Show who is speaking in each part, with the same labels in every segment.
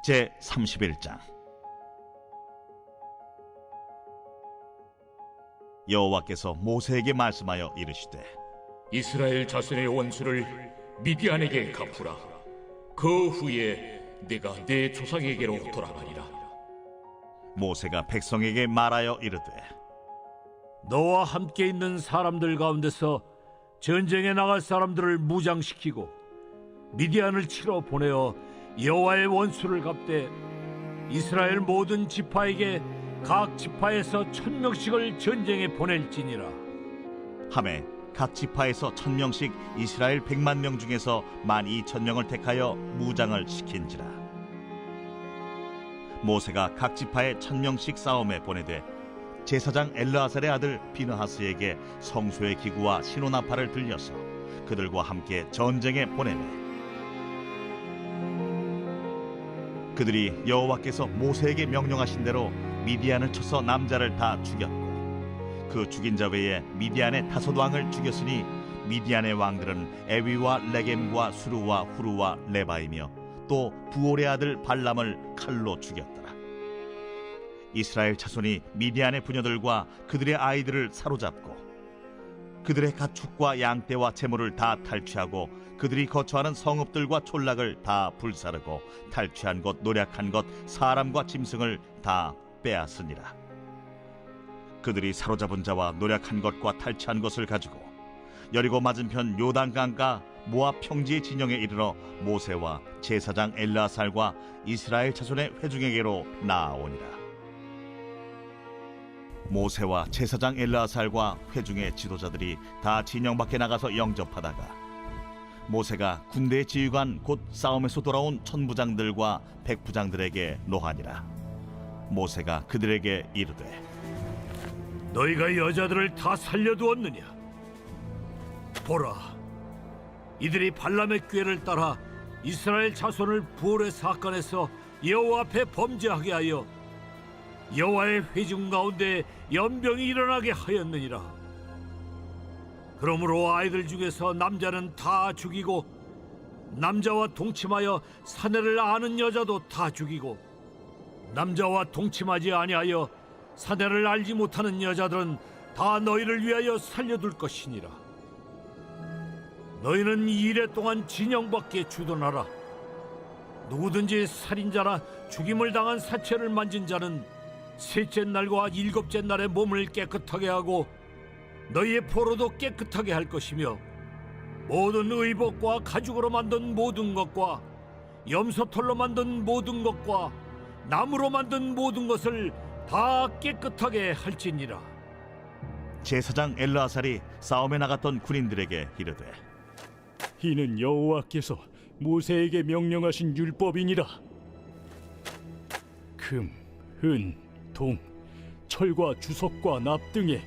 Speaker 1: 제 31장. 여호와께서 모세에게 말씀하여 이르시되,
Speaker 2: 이스라엘 자손의 원수를 미디안에게 갚으라. 그 후에 내가 내 조상에게로 돌아가리라.
Speaker 1: 모세가 백성에게 말하여 이르되,
Speaker 3: 너와 함께 있는 사람들 가운데서 전쟁에 나갈 사람들을 무장시키고 미디안을 치러 보내어 여호와의 원수를 갚되 이스라엘 모든 지파에게 각 지파에서 1000명씩을 전쟁에 보낼지니라.
Speaker 1: 하매 각 지파에서 1000명씩 이스라엘 100만 명 중에서 12000명을 택하여 무장을 시킨지라. 모세가 각 지파에 1000명씩 싸움에 보내되 제사장 엘르아살의 아들 비느하스에게 성소의 기구와 시노나팔을 들려서 그들과 함께 전쟁에 보내매, 그들이 여호와께서 모세에게 명령하신 대로 미디안을 쳐서 남자를 다 죽였고, 그 죽인 자 외에 미디안의 5왕을 죽였으니 미디안의 왕들은 에위와 레겜과 수르와 후르와 레바이며 또 부올의 아들 발람을 칼로 죽였더라. 이스라엘 자손이 미디안의 부녀들과 그들의 아이들을 사로잡고 그들의 가축과 양떼와 재물을 다 탈취하고 그들이 거처하는 성읍들과 촌락을 다 불사르고 탈취한 것, 노략한 것, 사람과 짐승을 다 빼앗으니라. 그들이 사로잡은 자와 노략한 것과 탈취한 것을 가지고 여리고 맞은편 요단강가 모압 평지의 진영에 이르러 모세와 제사장 엘르아살과 이스라엘 자손의 회중에게로 나아오니라. 모세와 제사장 엘르아살과 회중의 지도자들이 다 진영 밖에 나가서 영접하다가 모세가 군대의 지휘관 곧 싸움에서 돌아온 천부장들과 백부장들에게 노하니라. 모세가 그들에게 이르되,
Speaker 3: 너희가 여자들을 다 살려두었느냐? 보라, 이들이 발람의 꾀를 따라 이스라엘 자손을 부올의 사건에서 여호와 앞에 범죄하게 하여 여호와의 회중 가운데 연병이 일어나게 하였느니라. 그러므로 아이들 중에서 남자는 다 죽이고 남자와 동침하여 사내를 아는 여자도 다 죽이고 남자와 동침하지 아니하여 사내를 알지 못하는 여자들은 다 너희를 위하여 살려둘 것이니라. 너희는 2일 동안 진영 밖에 주둔하라. 누구든지 살인자나 죽임을 당한 사체를 만진 자는 셋째 날과 7째 날에 몸을 깨끗하게 하고 너희의 포로도 깨끗하게 할 것이며 모든 의복과 가죽으로 만든 모든 것과 염소털로 만든 모든 것과 나무로 만든 모든 것을 다 깨끗하게 할지니라.
Speaker 1: 제사장 엘르아살이 싸움에 나갔던 군인들에게 이르되,
Speaker 4: 이는 여호와께서 모세에게 명령하신 율법이니라. 금, 은, 동, 철과 주석과 납 등에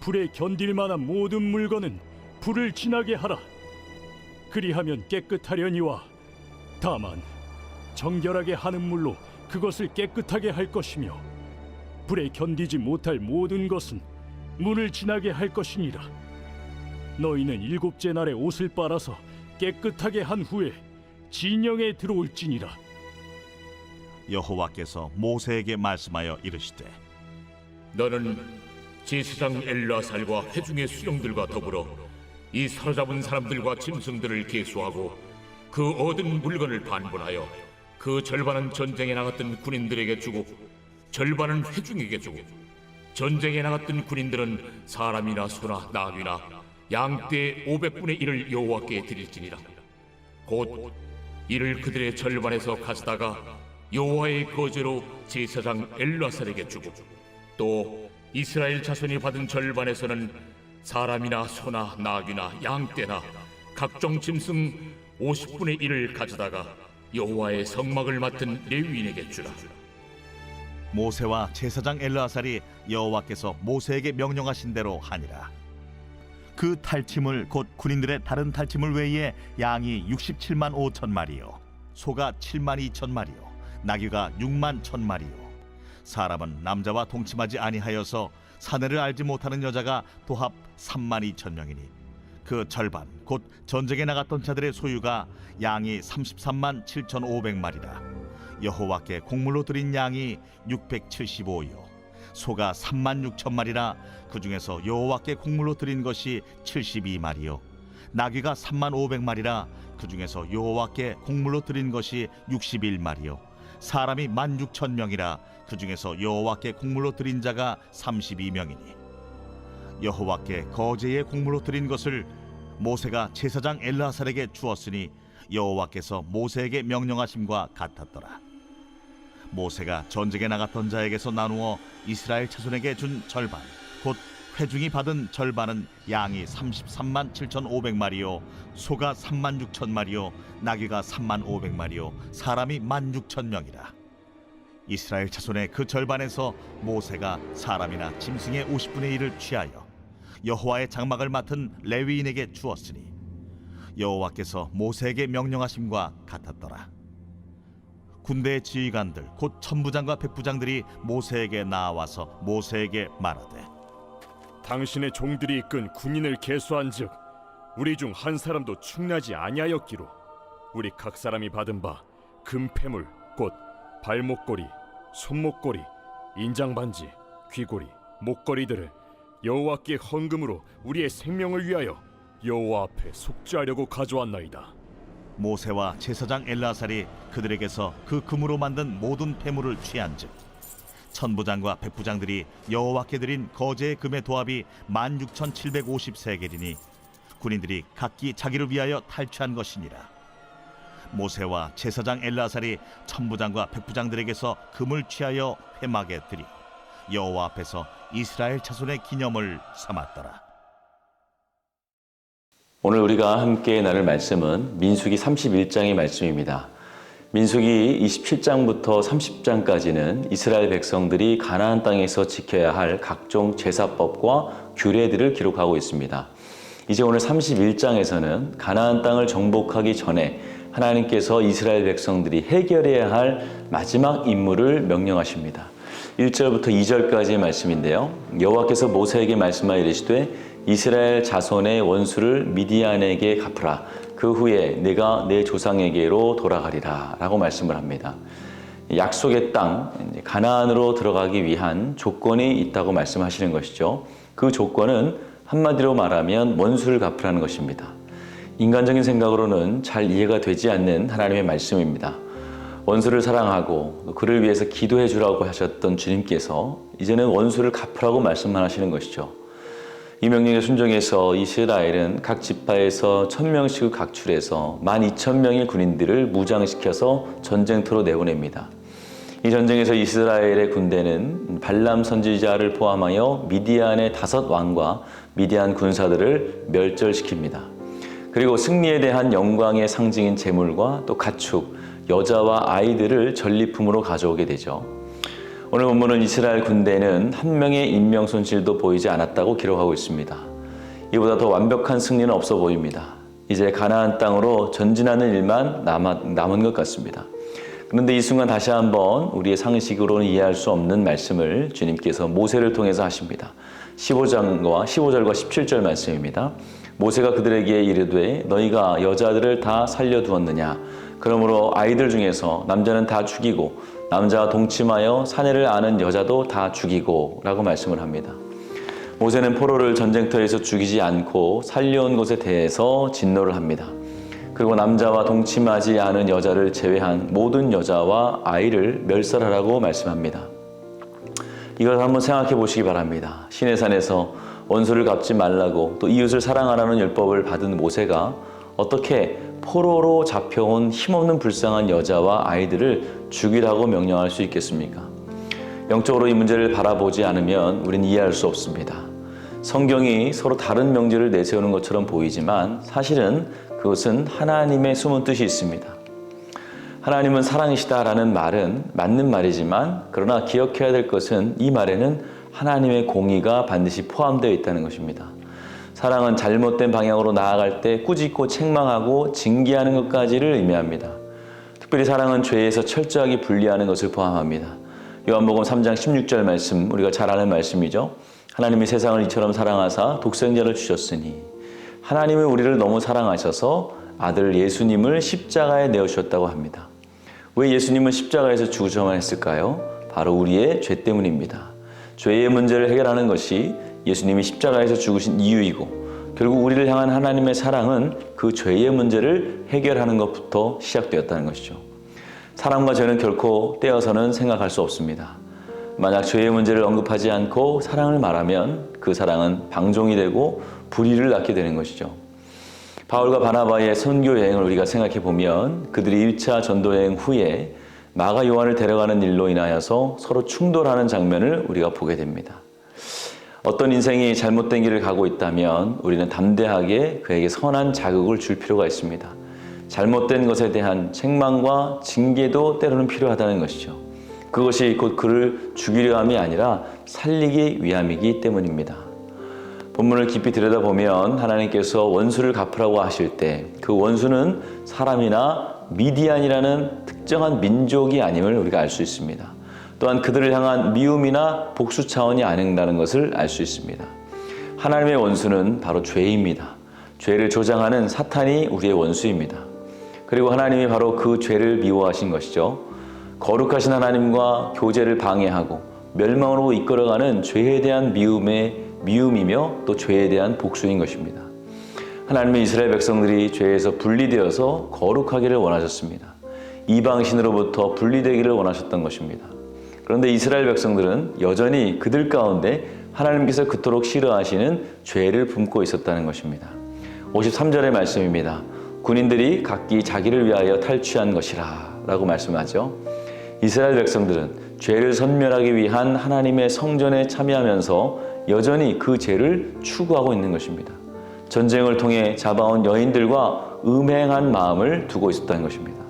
Speaker 4: 불에 견딜 만한 모든 물건은 불을 지나게 하라. 그리하면 깨끗하려니와 다만 정결하게 하는 물로 그것을 깨끗하게 할 것이며 불에 견디지 못할 모든 것은 물을 지나게 할 것이니라. 너희는 7째 날에 옷을 빨아서 깨끗하게 한 후에 진영에 들어올지니라.
Speaker 1: 여호와께서 모세에게 말씀하여 이르시되,
Speaker 2: 너는 제사장 엘르아살과 회중의 수령들과 더불어 이 사로잡은 사람들과 짐승들을 계수하고 그 얻은 물건을 반분하여 그 절반은 전쟁에 나갔던 군인들에게 주고 절반은 회중에게 주고 전쟁에 나갔던 군인들은 사람이나 소나 나귀나 양떼 500분의 1을 여호와께 드릴지니라. 곧 이를 그들의 절반에서 가져다가 여호와의 거제로 제사장 엘르아살에게 주고 또 이스라엘 자손이 받은 절반에서는 사람이나 소나 나귀나 양떼나 각종 짐승 50분의 1을 가져다가 여호와의 성막을 맡은 레위인에게 주라.
Speaker 1: 모세와 제사장 엘르아살이 여호와께서 모세에게 명령하신 대로 하니라. 그 탈취물 곧 군인들의 다른 탈취물 외에 양이 67만 5천 마리요, 소가 7만 2천 마리요, 나귀가 6만 1천 마리요, 사람은 남자와 동침하지 아니하여서 사내를 알지 못하는 여자가 도합 3만 2천 명이니 그 절반 곧 전쟁에 나갔던 자들의 소유가 양이 33만 7,500마리라. 여호와께 곡물로 드린 양이 675요 소가 36,000마리라 그 중에서 여호와께 곡물로 드린 것이 72마리요 나귀가 35,500마리라 그 중에서 여호와께 곡물로 드린 것이 61마리요 사람이 16,000명이라 그 중에서 여호와께 곡물로 드린 자가 32명이니 여호와께 거제의 곡물로 드린 것을 모세가 제사장 엘르아살에게 주었으니 여호와께서 모세에게 명령하심과 같았더라. 모세가 전쟁에 나갔던 자에게서 나누어 이스라엘 자손에게 준 절반 곧 회중이 받은 절반은 양이 33만 7,500마리요 소가 3만 6천마리요 나귀가 3만 500마리요 사람이 16,000명이라. 이스라엘 자손의 그 절반에서 모세가 사람이나 짐승의 50분의 1을 취하여 여호와의 장막을 맡은 레위인에게 주었으니 여호와께서 모세에게 명령하심과 같았더라. 군대의 지휘관들 곧 천부장과 백부장들이 모세에게 나와서 모세에게 말하되
Speaker 4: 당신의 종들이 이끈 군인을 계수한즉 우리 중 한 사람도 충나지 아니하였기로 우리 각 사람이 받은 바 금패물 곧 발목걸이, 손목걸이, 인장반지, 귀고리, 목걸이들을 여호와께 헌금으로 우리의 생명을 위하여 여호와 앞에 속죄하려고 가져왔나이다.
Speaker 1: 모세와 제사장 엘르아살이 그들에게서 그 금으로 만든 모든 폐물을 취한즉 천부장과 백부장들이 여호와께 드린 거제의 금의 도합이 16,750세겔이니 군인들이 각기 자기를 위하여 탈취한 것이니라. 모세와 제사장 엘르아살이 천부장과 백부장들에게서 금을 취하여 회막에 드리 여호와 앞에서 이스라엘 자손의 기념을 삼았더라.
Speaker 5: 오늘 우리가 함께 나눌 말씀은 민수기 31장의 말씀입니다. 민수기 27장부터 30장까지는 이스라엘 백성들이 가나안 땅에서 지켜야 할 각종 제사법과 규례들을 기록하고 있습니다. 이제 오늘 31장에서는 가나안 땅을 정복하기 전에 하나님께서 이스라엘 백성들이 해결해야 할 마지막 임무를 명령하십니다. 1절부터 2절까지의 말씀인데요. 여호와께서 모세에게 말씀하여 이르시되 이스라엘 자손의 원수를 미디안에게 갚으라. 그 후에 내가 내 조상에게로 돌아가리라 라고 말씀을 합니다. 약속의 땅 가나안으로 들어가기 위한 조건이 있다고 말씀하시는 것이죠. 그 조건은 한마디로 말하면 원수를 갚으라는 것입니다. 인간적인 생각으로는 잘 이해가 되지 않는 하나님의 말씀입니다. 원수를 사랑하고 그를 위해서 기도해 주라고 하셨던 주님께서 이제는 원수를 갚으라고 말씀만 하시는 것이죠. 이 명령에 순종해서 이스라엘은 각 지파에서 1,000명씩을 각출해서 12,000명의 군인들을 무장시켜서 전쟁터로 내보냅니다. 이 전쟁에서 이스라엘의 군대는 발람 선지자를 포함하여 미디안의 5왕과 미디안 군사들을 멸절시킵니다. 그리고 승리에 대한 영광의 상징인 제물과 또 가축, 여자와 아이들을 전리품으로 가져오게 되죠. 오늘 본문은 이스라엘 군대는 한 명의 인명 손실도 보이지 않았다고 기록하고 있습니다. 이보다 더 완벽한 승리는 없어 보입니다. 이제 가나안 땅으로 전진하는 일만 남은 것 같습니다. 그런데 이 순간 다시 한번 우리의 상식으로는 이해할 수 없는 말씀을 주님께서 모세를 통해서 하십니다. 15절과 17절 말씀입니다. 모세가 그들에게 이르되 너희가 여자들을 다 살려두었느냐? 그러므로 아이들 중에서 남자는 다 죽이고 남자와 동침하여 사내를 아는 여자도 다 죽이고 라고 말씀을 합니다. 모세는 포로를 전쟁터에서 죽이지 않고 살려온 것에 대해서 진노를 합니다. 그리고 남자와 동침하지 않은 여자를 제외한 모든 여자와 아이를 멸살하라고 말씀합니다. 이걸 한번 생각해 보시기 바랍니다. 시내산에서 원수를 갚지 말라고 또 이웃을 사랑하라는 율법을 받은 모세가 어떻게 포로로 잡혀온 힘없는 불쌍한 여자와 아이들을 죽이라고 명령할 수 있겠습니까? 영적으로 이 문제를 바라보지 않으면 우린 이해할 수 없습니다. 성경이 서로 다른 명제를 내세우는 것처럼 보이지만 사실은 그것은 하나님의 숨은 뜻이 있습니다. 하나님은 사랑이시다라는 말은 맞는 말이지만 그러나 기억해야 될 것은 이 말에는 하나님의 공의가 반드시 포함되어 있다는 것입니다. 사랑은 잘못된 방향으로 나아갈 때 꾸짖고 책망하고 징계하는 것까지를 의미합니다. 특별히 사랑은 죄에서 철저하게 분리하는 것을 포함합니다. 요한복음 3장 16절 말씀, 우리가 잘 아는 말씀이죠. 하나님이 세상을 이처럼 사랑하사 독생자를 주셨으니 하나님은 우리를 너무 사랑하셔서 아들 예수님을 십자가에 내어주셨다고 합니다. 왜 예수님은 십자가에서 죽으셔야만 했을까요? 바로 우리의 죄 때문입니다. 죄의 문제를 해결하는 것이 예수님이 십자가에서 죽으신 이유이고, 결국 우리를 향한 하나님의 사랑은 그 죄의 문제를 해결하는 것부터 시작되었다는 것이죠. 사랑과 죄는 결코 떼어서는 생각할 수 없습니다. 만약 죄의 문제를 언급하지 않고 사랑을 말하면 그 사랑은 방종이 되고 불의를 낳게 되는 것이죠. 바울과 바나바의 선교 여행을 우리가 생각해 보면 그들이 1차 전도 여행 후에 마가 요한을 데려가는 일로 인하여서 서로 충돌하는 장면을 우리가 보게 됩니다. 어떤 인생이 잘못된 길을 가고 있다면 우리는 담대하게 그에게 선한 자극을 줄 필요가 있습니다. 잘못된 것에 대한 책망과 징계도 때로는 필요하다는 것이죠. 그것이 곧 그를 죽이려 함이 아니라 살리기 위함이기 때문입니다. 본문을 깊이 들여다보면 하나님께서 원수를 갚으라고 하실 때 그 원수는 사람이나 미디안이라는 특정한 민족이 아님을 우리가 알 수 있습니다. 또한 그들을 향한 미움이나 복수 차원이 아닌다는 것을 알 수 있습니다. 하나님의 원수는 바로 죄입니다. 죄를 조장하는 사탄이 우리의 원수입니다. 그리고 하나님이 바로 그 죄를 미워하신 것이죠. 거룩하신 하나님과 교제를 방해하고 멸망으로 이끌어가는 죄에 대한 미움이며 또 죄에 대한 복수인 것입니다. 하나님의 이스라엘 백성들이 죄에서 분리되어서 거룩하기를 원하셨습니다. 이방신으로부터 분리되기를 원하셨던 것입니다. 그런데 이스라엘 백성들은 여전히 그들 가운데 하나님께서 그토록 싫어하시는 죄를 품고 있었다는 것입니다. 53절의 말씀입니다. 군인들이 각기 자기를 위하여 탈취한 것이라 라고 말씀하죠. 이스라엘 백성들은 죄를 섬멸하기 위한 하나님의 성전에 참여하면서 여전히 그 죄를 추구하고 있는 것입니다. 전쟁을 통해 잡아온 여인들과 음행한 마음을 두고 있었다는 것입니다.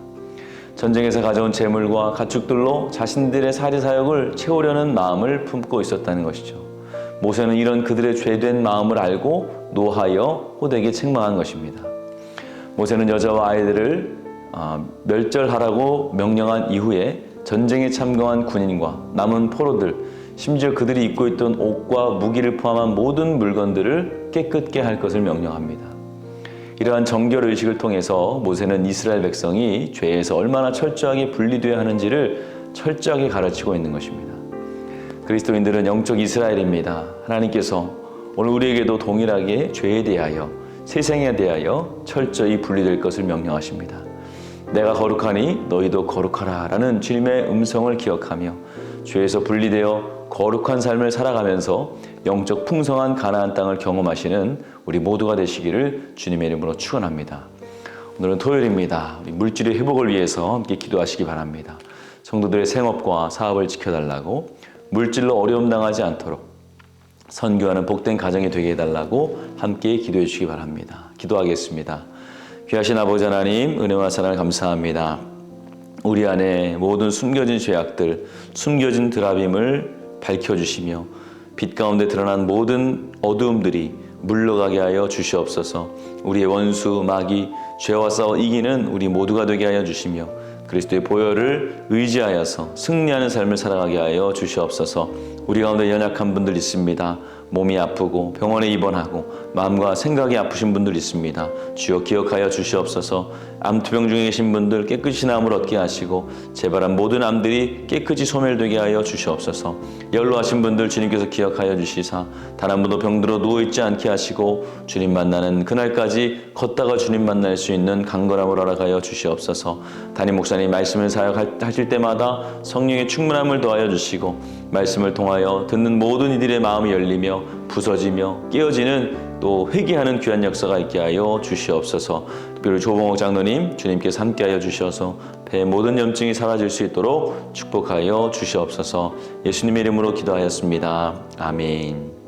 Speaker 5: 전쟁에서 가져온 재물과 가축들로 자신들의 사리사욕을 채우려는 마음을 품고 있었다는 것이죠. 모세는 이런 그들의 죄된 마음을 알고 노하여 호되게 책망한 것입니다. 모세는 여자와 아이들을 멸절하라고 명령한 이후에 전쟁에 참가한 군인과 남은 포로들, 심지어 그들이 입고 있던 옷과 무기를 포함한 모든 물건들을 깨끗게 할 것을 명령합니다. 이러한 정결의식을 통해서 모세는 이스라엘 백성이 죄에서 얼마나 철저하게 분리되어야 하는지를 철저하게 가르치고 있는 것입니다. 그리스도인들은 영적 이스라엘입니다. 하나님께서 오늘 우리에게도 동일하게 죄에 대하여, 세상에 대하여 철저히 분리될 것을 명령하십니다. 내가 거룩하니 너희도 거룩하라 라는 주님의 음성을 기억하며 죄에서 분리되어 거룩한 삶을 살아가면서 영적 풍성한 가나안 땅을 경험하시는 우리 모두가 되시기를 주님의 이름으로 축원합니다. 오늘은 토요일입니다. 우리 물질의 회복을 위해서 함께 기도하시기 바랍니다. 성도들의 생업과 사업을 지켜달라고, 물질로 어려움 당하지 않도록 선교하는 복된 가정이 되게 해달라고 함께 기도해 주시기 바랍니다. 기도하겠습니다. 귀하신 아버지 하나님, 은혜와 사랑을 감사합니다. 우리 안에 모든 숨겨진 죄악들, 숨겨진 드라빔을 밝혀주시며 빛 가운데 드러난 모든 어두움들이 물러가게 하여 주시옵소서. 우리의 원수 마귀 죄와 싸워 이기는 우리 모두가 되게 하여 주시며 그리스도의 보혈을 의지하여서 승리하는 삶을 살아가게 하여 주시옵소서. 우리 가운데 연약한 분들 있습니다. 몸이 아프고 병원에 입원하고 마음과 생각이 아프신 분들 있습니다. 주여 기억하여 주시옵소서. 암투병 중에 계신 분들 깨끗이 나음을 얻게 하시고 재발한 모든 암들이 깨끗이 소멸되게 하여 주시옵소서. 연로하신 분들 주님께서 기억하여 주시사 단 한 번도 병들어 누워있지 않게 하시고 주님 만나는 그날까지 걷다가 주님 만날 수 있는 강건함을 허락하여 주시옵소서. 담임 목사님 말씀을 사역하실 때마다 성령의 충만함을 더하여 주시고 말씀을 통하여 듣는 모든 이들의 마음이 열리며 부서지며 깨어지는 또 회개하는 귀한 역사가 있게 하여 주시옵소서. 특별히 조봉옥 장로님 주님께서 함께하여 주셔서 배의 모든 염증이 사라질 수 있도록 축복하여 주시옵소서. 예수님의 이름으로 기도하였습니다. 아멘.